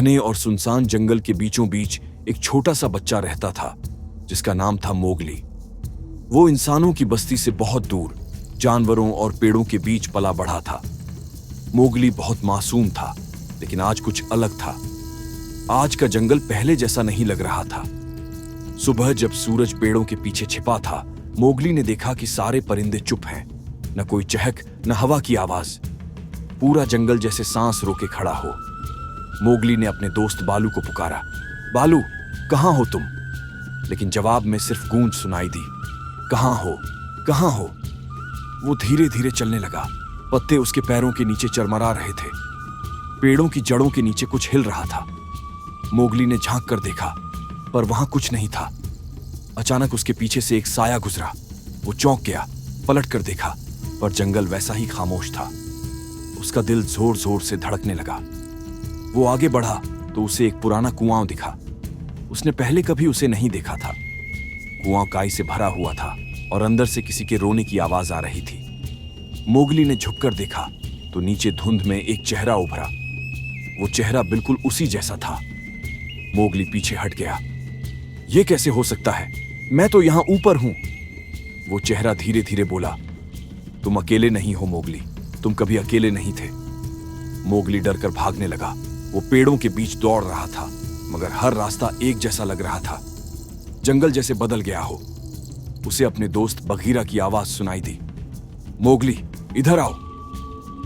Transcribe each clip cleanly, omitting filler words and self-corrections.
घने और सुनसान जंगल के बीचों बीच एक छोटा सा बच्चा रहता था जिसका नाम था मोगली। वो इंसानों की बस्ती से बहुत दूर जानवरों और पेड़ों के बीच पला बढ़ा था। मोगली बहुत मासूम था, लेकिन आज कुछ अलग था। आज का जंगल पहले जैसा नहीं लग रहा था। सुबह जब सूरज पेड़ों के पीछे छिपा था, मोगली ने देखा कि सारे परिंदे चुप हैं। न कोई चहक, न हवा की आवाज। पूरा जंगल जैसे सांस रोके खड़ा हो। मोगली ने अपने दोस्त बालू को पुकारा, बालू, कहां हो तुम? लेकिन जवाब में सिर्फ गूंज सुनाई दी, कहां हो, कहां हो? वो धीरे धीरे चलने लगा। पत्ते उसके पैरों के नीचे चरमरा रहे थे। पेड़ों की जड़ों के नीचे कुछ हिल रहा था। मोगली ने झांक कर देखा, पर वहां कुछ नहीं था। अचानक उसके पीछे से एक साया गुजरा। वो चौंक गया, पलट कर देखा, पर जंगल वैसा ही खामोश था। उसका दिल जोर जोर से धड़कने लगा। वो आगे बढ़ा तो उसे एक पुराना कुआं दिखा। उसने पहले कभी उसे नहीं देखा था। कुआं काई से भरा हुआ था और अंदर से किसी के रोने की आवाज आ रही थी। मोगली ने झुककर देखा तो नीचे धुंध में एक चेहरा उभरा। वो चेहरा बिल्कुल उसी जैसा था। मोगली पीछे हट गया। ये कैसे हो सकता है? मैं तो यहां ऊपर हूं। वो चेहरा धीरे धीरे बोला, तुम अकेले नहीं हो मोगली, तुम कभी अकेले नहीं थे। मोगली डरकर भागने लगा। वो पेड़ों के बीच दौड़ रहा था, मगर हर रास्ता एक जैसा लग रहा था। जंगल जैसे बदल गया हो। उसे अपने दोस्त बघीरा की आवाज सुनाई दी, मोगली, इधर आओ।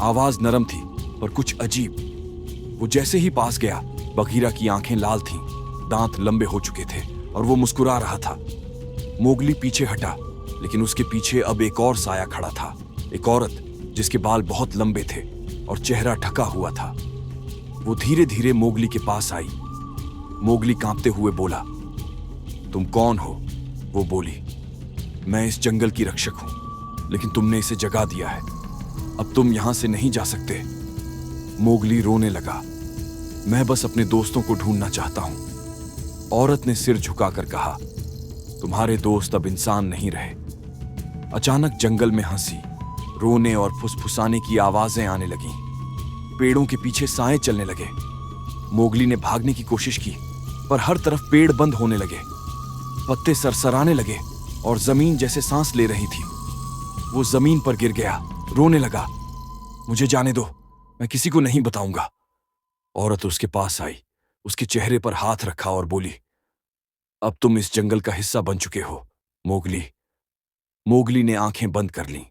आवाज नरम थी पर कुछ अजीब। वो जैसे ही पास गया, बघीरा की आंखें लाल थीं, दांत लंबे हो चुके थे और वो मुस्कुरा रहा था। मोगली पीछे हटा, लेकिन उसके पीछे अब एक और साया खड़ा था। एक औरत जिसके बाल बहुत लंबे थे और चेहरा ढका हुआ था। वो धीरे धीरे मोगली के पास आई। मोगली कांपते हुए बोला, तुम कौन हो? वो बोली, मैं इस जंगल की रक्षक हूं, लेकिन तुमने इसे जगा दिया है। अब तुम यहां से नहीं जा सकते। मोगली रोने लगा, मैं बस अपने दोस्तों को ढूंढना चाहता हूं। औरत ने सिर झुकाकर कहा, तुम्हारे दोस्त अब इंसान नहीं रहे। अचानक जंगल में हंसी, रोने और फुसफुसाने की आवाजें आने लगीं। पेड़ों के पीछे साए चलने लगे। मोगली ने भागने की कोशिश की, पर हर तरफ पेड़ बंद होने लगे। पत्ते सरसराने लगे और जमीन जैसे सांस ले रही थी। वो जमीन पर गिर गया, रोने लगा, मुझे जाने दो, मैं किसी को नहीं बताऊंगा। औरत उसके पास आई, उसके चेहरे पर हाथ रखा और बोली, अब तुम इस जंगल का हिस्सा बन चुके हो मोगली। मोगली ने आंखें बंद कर लीं।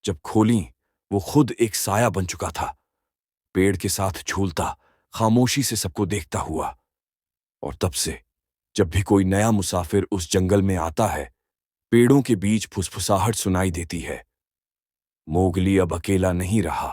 जब खोलीं, वो खुद एक साया बन चुका था, पेड़ के साथ झूलता, खामोशी से सबको देखता हुआ। और तब से जब भी कोई नया मुसाफिर उस जंगल में आता है, पेड़ों के बीच फुसफुसाहट सुनाई देती है। मोगली अब अकेला नहीं रहा।